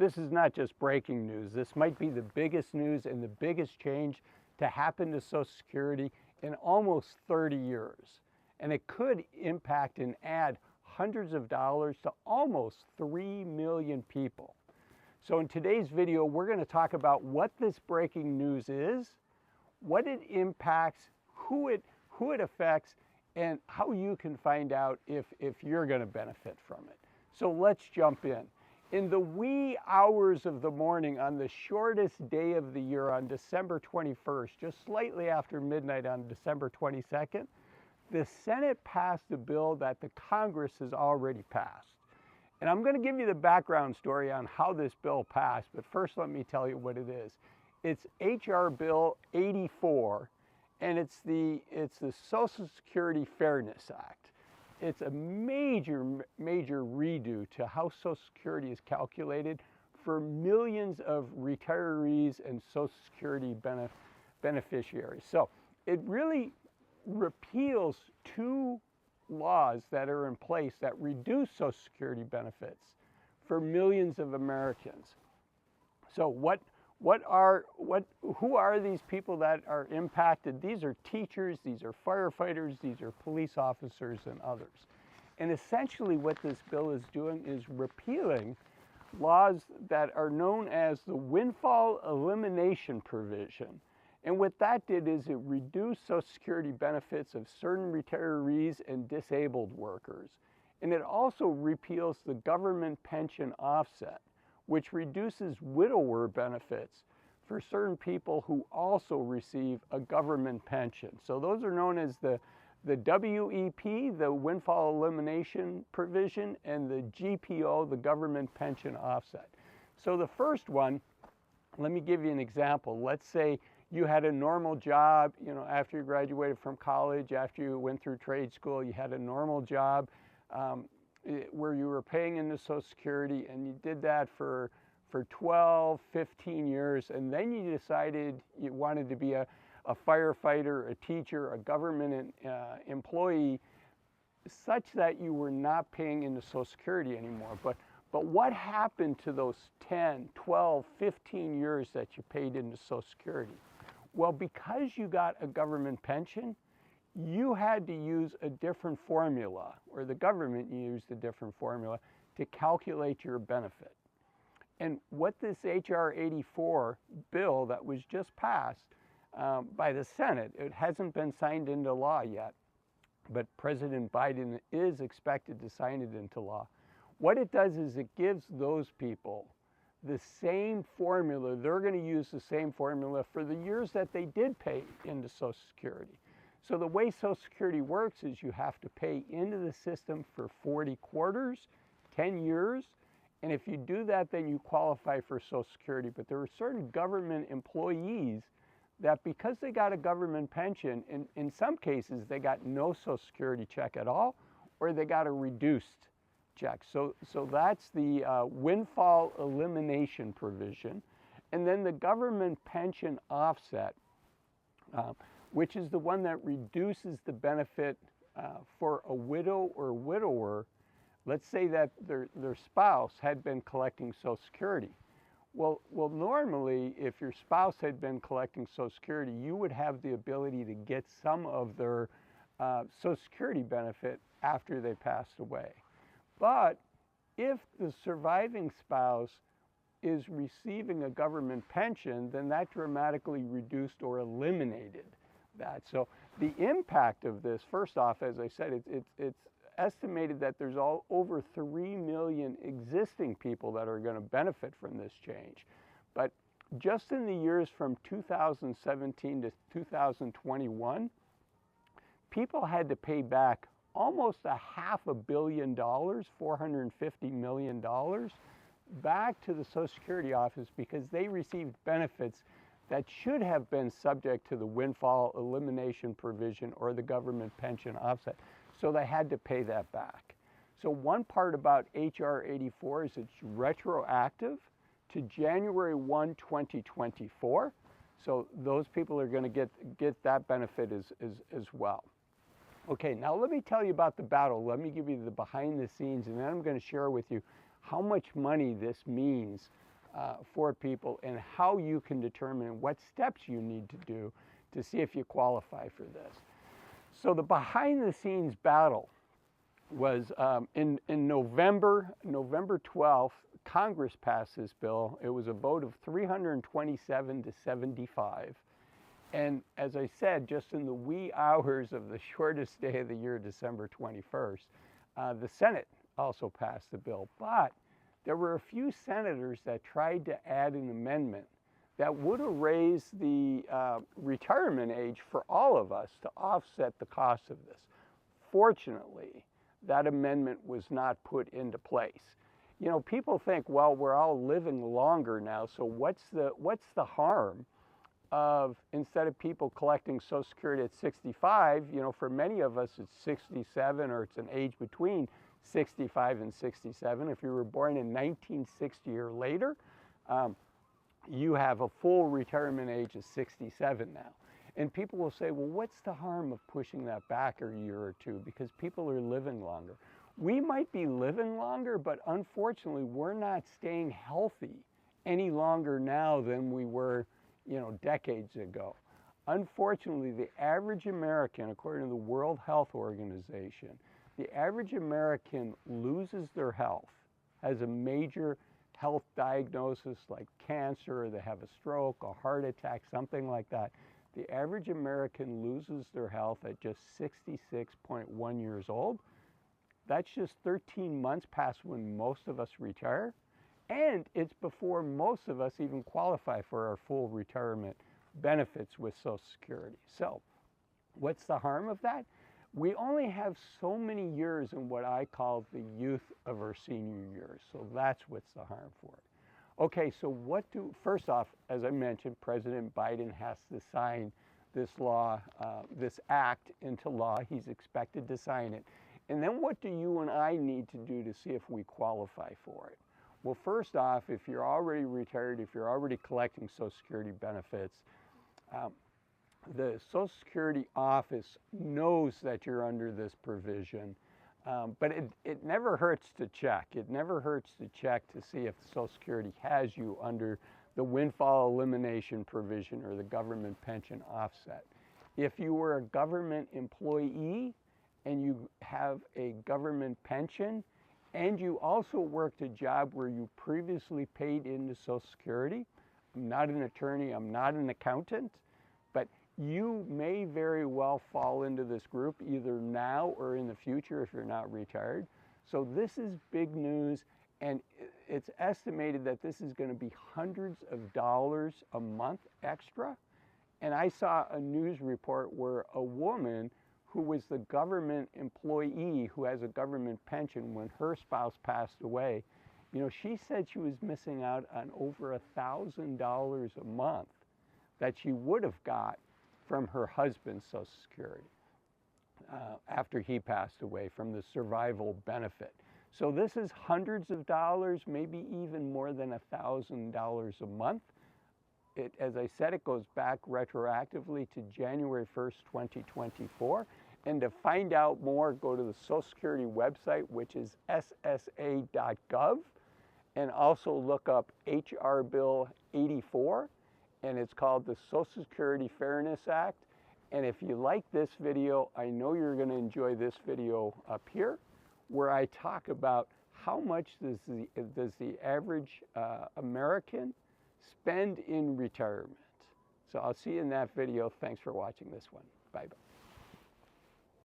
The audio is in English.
this is not just breaking news. This might be the biggest news and the biggest change to happen to Social Security in almost 30 years. And it could impact and add hundreds of dollars to almost 3 million people. So in today's video, we're going to talk about what this breaking news is, what it impacts, who it affects, and how you can find out if you're going to benefit from it. So let's jump in. In the wee hours of the morning on the shortest day of the year, on December 21st, just slightly after midnight on December 22nd, the Senate passed a bill that the Congress has already passed. And I'm going to give you the background story on how this bill passed, but first let me tell you what it is. It's H.R. Bill 84, and it's the Social Security Fairness Act. It's a major redo to how Social Security is calculated for millions of retirees and Social Security beneficiaries. So it really repeals two laws that are in place that reduce Social Security benefits for millions of Americans. So who are these people that are impacted? These are teachers, these are firefighters, these are police officers, and others. And essentially what this bill is doing is repealing laws that are known as the windfall elimination provision. And what that did is it reduced Social Security benefits of certain retirees and disabled workers. And it also repeals the government pension offset, which reduces widower benefits for certain people who also receive a government pension. So those are known as the WEP, the windfall elimination provision, and the GPO, the government pension offset. So the first one, let me give you an example. Let's say you had a normal job, after you graduated from college, after you went through trade school, you had a normal job where you were paying into Social Security, and you did that for 12, 15 years, and then you decided you wanted to be a firefighter, a teacher, a government employee, such that you were not paying into Social Security anymore. But what happened to those 10, 12, 15 years that you paid into Social Security? Well, because you got a government pension, you had to use a different formula, or the government used a different formula to calculate your benefit. And what this H.R. 84 bill that was just passed by the Senate, it hasn't been signed into law yet, but President Biden is expected to sign it into law. What it does is it gives those people the same formula. They're going to use the same formula for the years that they did pay into Social Security. So the way Social Security works is you have to pay into the system for 40 quarters, 10 years, and if you do that, then you qualify for Social Security. But there are certain government employees that, because they got a government pension, in some cases they got no Social Security check at all, or they got a reduced check. So that's the windfall elimination provision. And then the government pension offset, which is the one that reduces the benefit for a widow or widower. Let's say that their spouse had been collecting Social Security. Well, normally, if your spouse had been collecting Social Security, you would have the ability to get some of their Social Security benefit after they passed away. But if the surviving spouse is receiving a government pension, then that dramatically reduced or eliminated that. So the impact of this, first off, as I said, it's estimated that there's over 3 million existing people that are going to benefit from this change. But just in the years from 2017 to 2021, people had to pay back almost $500 million, $450 million, back to the Social Security office because they received benefits that should have been subject to the windfall elimination provision or the government pension offset. So they had to pay that back. So one part about H.R. 84 is it's retroactive to January 1, 2024. So those people are going to get that benefit as well. Okay, now let me tell you about the battle. Let me give you the behind the scenes, and then I'm going to share with you how much money this means for people, and how you can determine what steps you need to do to see if you qualify for this. So the behind the scenes battle was in November 12th, Congress passed this bill. It was a vote of 327 to 75. And as I said, just in the wee hours of the shortest day of the year, December 21st, the Senate also passed the bill. But there were a few senators that tried to add an amendment that would have raised the retirement age for all of us to offset the cost of this. Fortunately, that amendment was not put into place. You know, people think, well, we're all living longer now, so what's the harm of, instead of people collecting Social Security at 65, you know, for many of us it's 67, or it's an age between 65 and 67. If you were born in 1960 or later, you have a full retirement age of 67 now. And people will say, well, what's the harm of pushing that back a year or two? Because people are living longer. We might be living longer, but unfortunately, we're not staying healthy any longer now than we were, you know, decades ago. Unfortunately, the average American, according to the World Health Organization, the average American loses their health, has a major health diagnosis like cancer, or they have a stroke, a heart attack, something like that. The average American loses their health at just 66.1 years old. That's just 13 months past when most of us retire. And it's before most of us even qualify for our full retirement benefits with Social Security. So what's the harm of that? We only have so many years in what I call the youth of our senior years. So that's what's the harm for it. Okay, so first off, as I mentioned, President Biden has to sign this law, this act into law. He's expected to sign it. And then what do you and I need to do to see if we qualify for it? Well, first off, if you're already retired, if you're already collecting Social Security benefits, the Social Security office knows that you're under this provision, but it never hurts to check. It never hurts to check to see if Social Security has you under the windfall elimination provision or the government pension offset. If you were a government employee and you have a government pension, and you also worked a job where you previously paid into Social Security, I'm not an attorney, I'm not an accountant, but you may very well fall into this group either now or in the future if you're not retired. So this is big news, and it's estimated that this is going to be hundreds of dollars a month extra. And I saw a news report where a woman who was the government employee who has a government pension when her spouse passed away, you know, she said she was missing out on over $1,000 a month that she would have got from her husband's Social Security after he passed away from the survival benefit. So this is hundreds of dollars, maybe even more than $1,000 a month. As I said, it goes back retroactively to January 1st, 2024. And to find out more, go to the Social Security website, which is ssa.gov, and also look up HR Bill 84, and it's called the Social Security Fairness Act. And if you like this video, I know you're going to enjoy this video up here, where I talk about how much does the average American spend in retirement. So I'll see you in that video. Thanks for watching this one. Bye-bye.